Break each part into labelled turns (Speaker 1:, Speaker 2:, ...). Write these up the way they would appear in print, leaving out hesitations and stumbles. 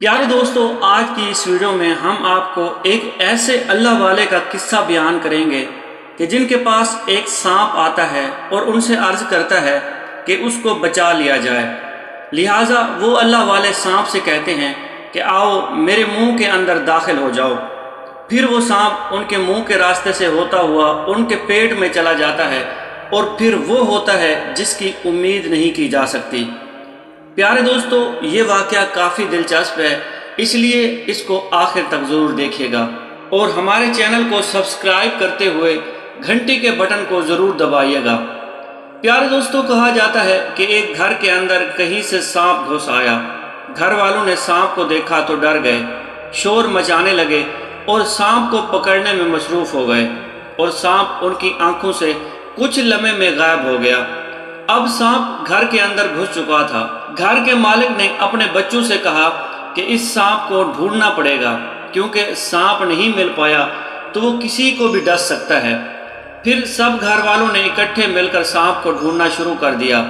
Speaker 1: پیارے دوستو، آج کی اس ویڈیو میں ہم آپ کو ایک ایسے اللہ والے کا قصہ بیان کریں گے کہ جن کے پاس ایک سانپ آتا ہے اور ان سے عرض کرتا ہے کہ اس کو بچا لیا جائے۔ لہٰذا وہ اللہ والے سانپ سے کہتے ہیں کہ آؤ میرے منہ کے اندر داخل ہو جاؤ۔ پھر وہ سانپ ان کے منہ کے راستے سے ہوتا ہوا ان کے پیٹ میں چلا جاتا ہے اور پھر وہ ہوتا ہے جس کی امید نہیں کی جا سکتی۔ پیارے دوستو، یہ واقعہ کافی دلچسپ ہے، اس لیے اس کو آخر تک ضرور دیکھیے گا اور ہمارے چینل کو سبسکرائب کرتے ہوئے گھنٹی کے بٹن کو ضرور دبائیے گا۔ پیارے دوستو، کہا جاتا ہے کہ ایک گھر کے اندر کہیں سے سانپ گھس آیا۔ گھر والوں نے سانپ کو دیکھا تو ڈر گئے، شور مچانے لگے اور سانپ کو پکڑنے میں مصروف ہو گئے، اور سانپ ان کی آنکھوں سے کچھ لمحے میں غائب ہو گیا۔ اب سانپ گھر کے اندر گھس چکا تھا۔ گھر کے مالک نے اپنے بچوں سے کہا کہ اس سانپ کو ڈھونڈنا پڑے گا، کیونکہ سانپ نہیں مل پایا تو وہ کسی کو بھی ڈس سکتا ہے۔ پھر سب گھر والوں نے اکٹھے مل کر سانپ کو ڈھونڈنا شروع کر دیا۔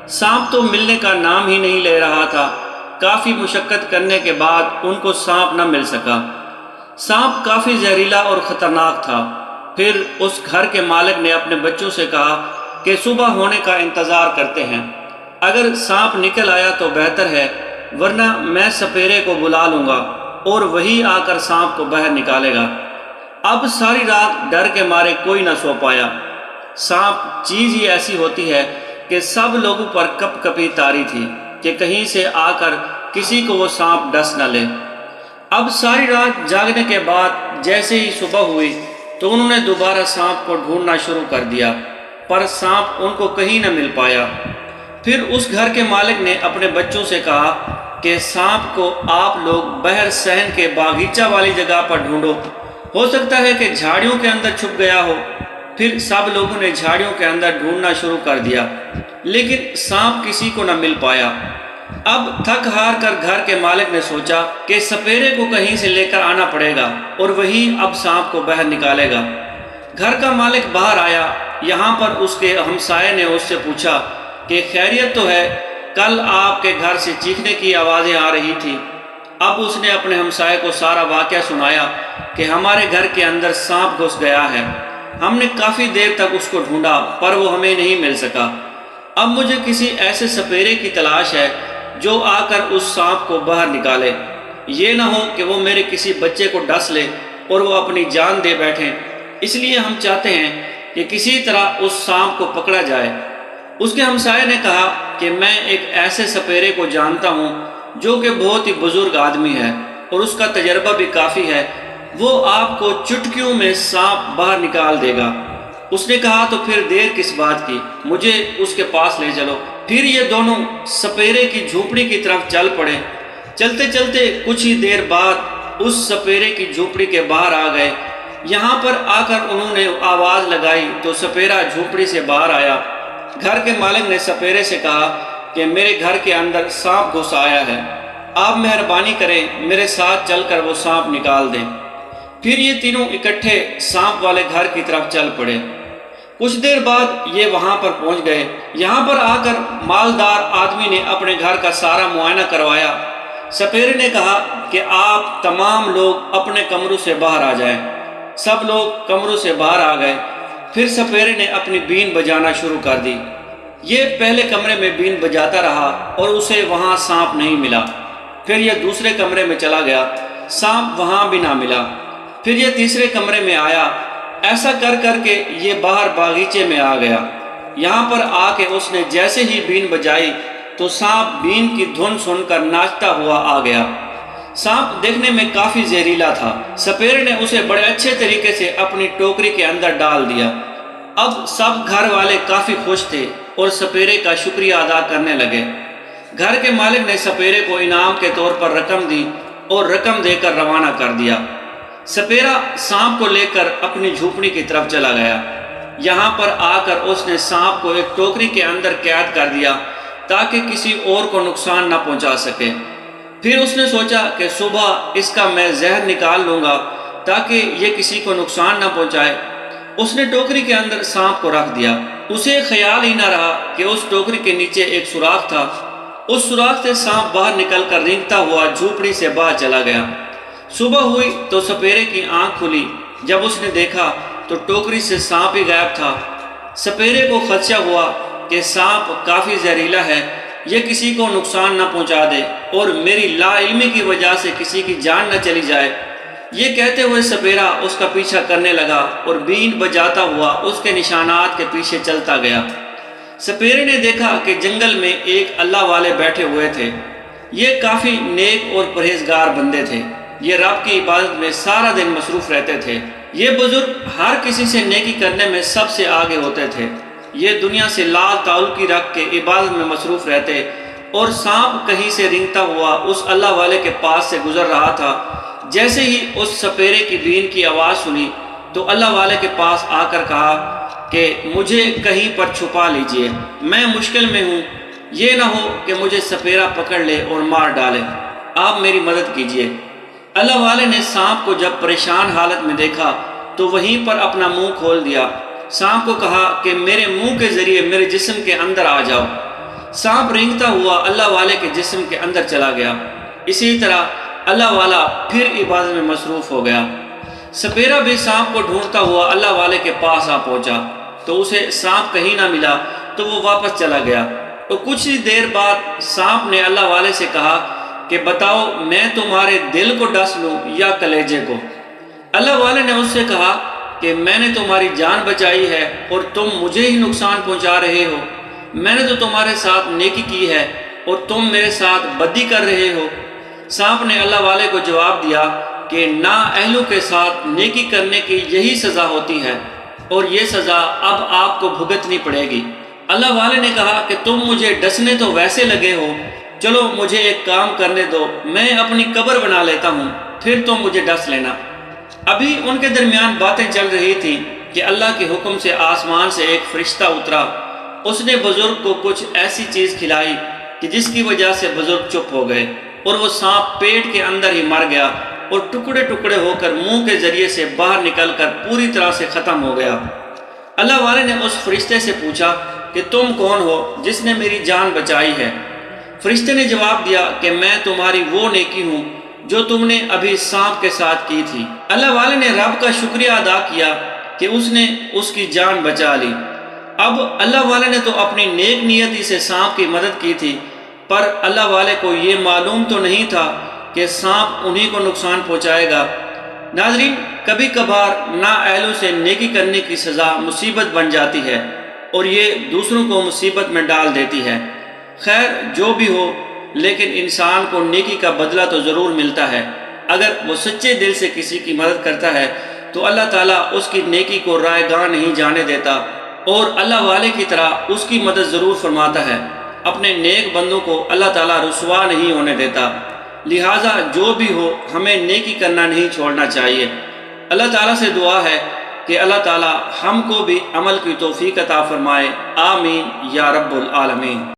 Speaker 1: سانپ تو ملنے کا نام ہی نہیں لے رہا تھا۔ کافی مشقت کرنے کے بعد ان کو سانپ نہ مل سکا۔ سانپ کافی زہریلا اور خطرناک تھا۔ پھر اس گھر کے مالک نے اپنے بچوں سے کہا کہ صبح ہونے کا انتظار کرتے ہیں، اگر سانپ نکل آیا تو بہتر ہے، ورنہ میں سپیرے کو بلا لوں گا اور وہی آ کر سانپ کو باہر نکالے گا۔ اب ساری رات ڈر کے مارے کوئی نہ سو پایا۔ سانپ چیز ہی ایسی ہوتی ہے کہ سب لوگوں پر کپ کپی طاری تھی کہ کہیں سے آ کر کسی کو وہ سانپ ڈس نہ لے۔ اب ساری رات جاگنے کے بعد جیسے ہی صبح ہوئی تو انہوں نے دوبارہ سانپ کو ڈھونڈنا شروع کر دیا، پر سانپ ان کو کہیں نہ مل پایا۔ پھر اس گھر کے مالک نے اپنے بچوں سے کہا کہ سانپ کو آپ لوگ بحر صحن کے باغیچہ والی جگہ پر ڈھونڈو، ہو سکتا ہے کہ جھاڑیوں کے اندر چھپ گیا ہو۔ پھر سب لوگوں نے جھاڑیوں کے اندر ڈھونڈنا شروع کر دیا، لیکن سانپ کسی کو نہ مل پایا۔ اب تھک ہار کر گھر کے مالک نے سوچا کہ سپیرے کو کہیں سے لے کر آنا پڑے گا اور وہی اب سانپ کو باہر نکالے گا۔ گھر کا مالک باہر آیا۔ یہاں پر اس کے ہمسائے نے اس سے پوچھا کہ خیریت تو ہے؟ کل آپ کے گھر سے چیخنے کی آوازیں آ رہی تھی۔ اب اس نے اپنے ہمسائے کو سارا واقعہ سنایا کہ ہمارے گھر کے اندر سانپ گھس گیا ہے، ہم نے کافی دیر تک اس کو ڈھونڈا پر وہ ہمیں نہیں مل سکا۔ اب مجھے کسی ایسے سپیرے کی تلاش ہے جو آ کر اس سانپ کو باہر نکالے۔ یہ نہ ہو کہ وہ میرے کسی بچے کو ڈس لے اور وہ اپنی جان دے بیٹھیں، اس لیے ہم چاہتے ہیں کہ کسی طرح اس سانپ کو پکڑا جائے۔ اس کے ہمسائے نے کہا کہ میں ایک ایسے سپیرے کو جانتا ہوں جو کہ بہت ہی بزرگ آدمی ہے اور اس کا تجربہ بھی کافی ہے، وہ آپ کو چٹکیوں میں سانپ باہر نکال دے گا۔ اس نے کہا تو پھر دیر کس بات کی، مجھے اس کے پاس لے چلو۔ پھر یہ دونوں سپیرے کی جھونپڑی کی طرف چل پڑے۔ چلتے چلتے کچھ ہی دیر بعد اس سپیرے کی جھونپڑی کے باہر آ گئے۔ یہاں پر آ کر انہوں نے آواز لگائی تو سپیرا جھونپڑی سے باہر آیا۔ گھر کے مالک نے سپیرے سے کہا کہ میرے گھر کے اندر سانپ گھس آیا ہے، آپ مہربانی کریں میرے ساتھ چل کر وہ سانپ نکال دیں۔ پھر یہ تینوں اکٹھے سانپ والے گھر کی طرف چل پڑے۔ کچھ دیر بعد یہ وہاں پر پہنچ گئے۔ یہاں پر آ کر مالدار آدمی نے اپنے گھر کا سارا معائنہ کروایا۔ سپیرے نے کہا کہ آپ تمام لوگ اپنے کمروں سے باہر آ جائیں۔ سب لوگ کمروں سے باہر آ گئے۔ پھر سپیرے نے اپنی بین بجانا شروع کر دی۔ یہ پہلے کمرے میں بین بجاتا رہا اور اسے وہاں سانپ نہیں ملا۔ پھر یہ دوسرے کمرے میں چلا گیا، سانپ وہاں بھی نہ ملا۔ پھر یہ تیسرے کمرے میں آیا۔ ایسا کر کر کے یہ باہر باغیچے میں آ گیا۔ یہاں پر آ کے اس نے جیسے ہی بین بجائی تو سانپ بین کی دھن سن کر ناچتا ہوا آ گیا۔ سانپ دیکھنے میں کافی زہریلا تھا۔ سپیرے نے اسے بڑے اچھے طریقے سے اپنی ٹوکری کے اندر ڈال دیا۔ اب سب گھر والے کافی خوش تھے اور سپیرے کا شکریہ ادا کرنے لگے۔ گھر کے مالک نے سپیرے کو انعام کے طور پر رقم دی اور رقم دے کر روانہ کر دیا۔ سپیرا سانپ کو لے کر اپنی جھونپڑی کی طرف چلا گیا۔ یہاں پر آ کر اس نے سانپ کو ایک ٹوکری کے اندر قید کر دیا تاکہ کسی اور کو نقصان نہ پہنچا سکے۔ پھر اس نے سوچا کہ صبح اس کا میں زہر نکال لوں گا تاکہ یہ کسی کو نقصان نہ پہنچائے۔ اس نے ٹوکری کے اندر سانپ کو رکھ دیا۔ اسے خیال ہی نہ رہا کہ اس ٹوکری کے نیچے ایک سوراخ تھا اس سوراخ سے سانپ باہر نکل کر رینگتا ہوا جھوپڑی سے باہر چلا گیا۔ صبح ہوئی تو سپیرے کی آنکھ کھلی۔ جب اس نے دیکھا تو ٹوکری سے سانپ ہی غائب تھا۔ سپیرے کو خدشہ ہوا کہ سانپ کافی زہریلا ہے، یہ کسی کو نقصان نہ پہنچا دے اور میری لا علمی کی وجہ سے کسی کی جان نہ چلی جائے۔ یہ کہتے ہوئے سپیرا اس کا پیچھا کرنے لگا اور بین بجاتا ہوا اس کے نشانات کے پیچھے چلتا گیا۔ سپیرے نے دیکھا کہ جنگل میں ایک اللہ والے بیٹھے ہوئے تھے۔ یہ کافی نیک اور پرہیزگار بندے تھے۔ یہ رب کی عبادت میں سارا دن مصروف رہتے تھے۔ یہ بزرگ ہر کسی سے نیکی کرنے میں سب سے آگے ہوتے تھے۔ یہ دنیا سے لال تعلقی رکھ کے عبادت میں مصروف رہتے، اور سانپ کہیں سے رینگتا ہوا اس اللہ والے کے پاس سے گزر رہا تھا۔ جیسے ہی اس سپیرے کی بین کی آواز سنی تو اللہ والے کے پاس آ کر کہا کہ مجھے کہیں پر چھپا لیجئے، میں مشکل میں ہوں، یہ نہ ہو کہ مجھے سپیرا پکڑ لے اور مار ڈالے، آپ میری مدد کیجئے۔ اللہ والے نے سانپ کو جب پریشان حالت میں دیکھا تو وہیں پر اپنا منہ کھول دیا۔ سانپ کو کہا کہ میرے منہ کے ذریعے میرے جسم کے اندر آ جاؤ۔ سانپ رینگتا ہوا اللہ والے کے جسم کے اندر چلا گیا۔ اسی طرح اللہ والا پھر عبادت میں مصروف ہو گیا۔ سپیرا بھی سانپ کو ڈھونڈتا ہوا اللہ والے کے پاس آ پہنچا تو اسے سانپ کہیں نہ ملا تو وہ واپس چلا گیا۔ تو کچھ ہی دیر بعد سانپ نے اللہ والے سے کہا کہ بتاؤ میں تمہارے دل کو ڈس لوں یا کلیجے کو؟ اللہ والے نے اس سے کہا کہ میں نے تمہاری جان بچائی ہے اور تم مجھے ہی نقصان پہنچا رہے ہو۔ میں نے تو تمہارے ساتھ نیکی کی ہے اور تم میرے ساتھ بدی کر رہے ہو۔ سانپ نے اللہ والے کو جواب دیا کہ نااہلوں کے ساتھ نیکی کرنے کی یہی سزا ہوتی ہے اور یہ سزا اب آپ کو بھگتنی پڑے گی۔ اللہ والے نے کہا کہ تم مجھے ڈسنے تو ویسے لگے ہو، چلو مجھے ایک کام کرنے دو، میں اپنی قبر بنا لیتا ہوں، پھر تم مجھے ڈس لینا۔ ابھی ان کے درمیان باتیں چل رہی تھیں کہ اللہ کے حکم سے آسمان سے ایک فرشتہ اترا۔ اس نے بزرگ کو کچھ ایسی چیز کھلائی کہ جس کی وجہ سے بزرگ چپ ہو گئے، اور وہ سانپ پیٹ کے اندر ہی مر گیا اور ٹکڑے ٹکڑے ہو کر منہ کے ذریعے سے باہر نکل کر پوری طرح سے ختم ہو گیا۔ اللہ والے نے اس فرشتے سے پوچھا کہ تم کون ہو جس نے میری جان بچائی ہے؟ فرشتے نے جواب دیا کہ میں تمہاری وہ نیکی ہوں جو تم نے ابھی سانپ کے ساتھ کی تھی۔ اللہ والے نے رب کا شکریہ ادا کیا کہ اس نے اس کی جان بچا لی۔ اب اللہ والے نے تو اپنی نیک نیتی سے سانپ کی مدد کی تھی، پر اللہ والے کو یہ معلوم تو نہیں تھا کہ سانپ انہی کو نقصان پہنچائے گا۔ ناظرین، کبھی کبھار نااہلوں سے نیکی کرنے کی سزا مصیبت بن جاتی ہے اور یہ دوسروں کو مصیبت میں ڈال دیتی ہے۔ خیر جو بھی ہو، لیکن انسان کو نیکی کا بدلہ تو ضرور ملتا ہے۔ اگر وہ سچے دل سے کسی کی مدد کرتا ہے تو اللہ تعالیٰ اس کی نیکی کو رائے گاں نہیں جانے دیتا اور اللہ والے کی طرح اس کی مدد ضرور فرماتا ہے۔ اپنے نیک بندوں کو اللہ تعالیٰ رسوا نہیں ہونے دیتا۔ لہٰذا جو بھی ہو، ہمیں نیکی کرنا نہیں چھوڑنا چاہیے۔ اللہ تعالیٰ سے دعا ہے کہ اللہ تعالیٰ ہم کو بھی عمل کی توفیق عطا فرمائے۔ آمین یا رب العالمین۔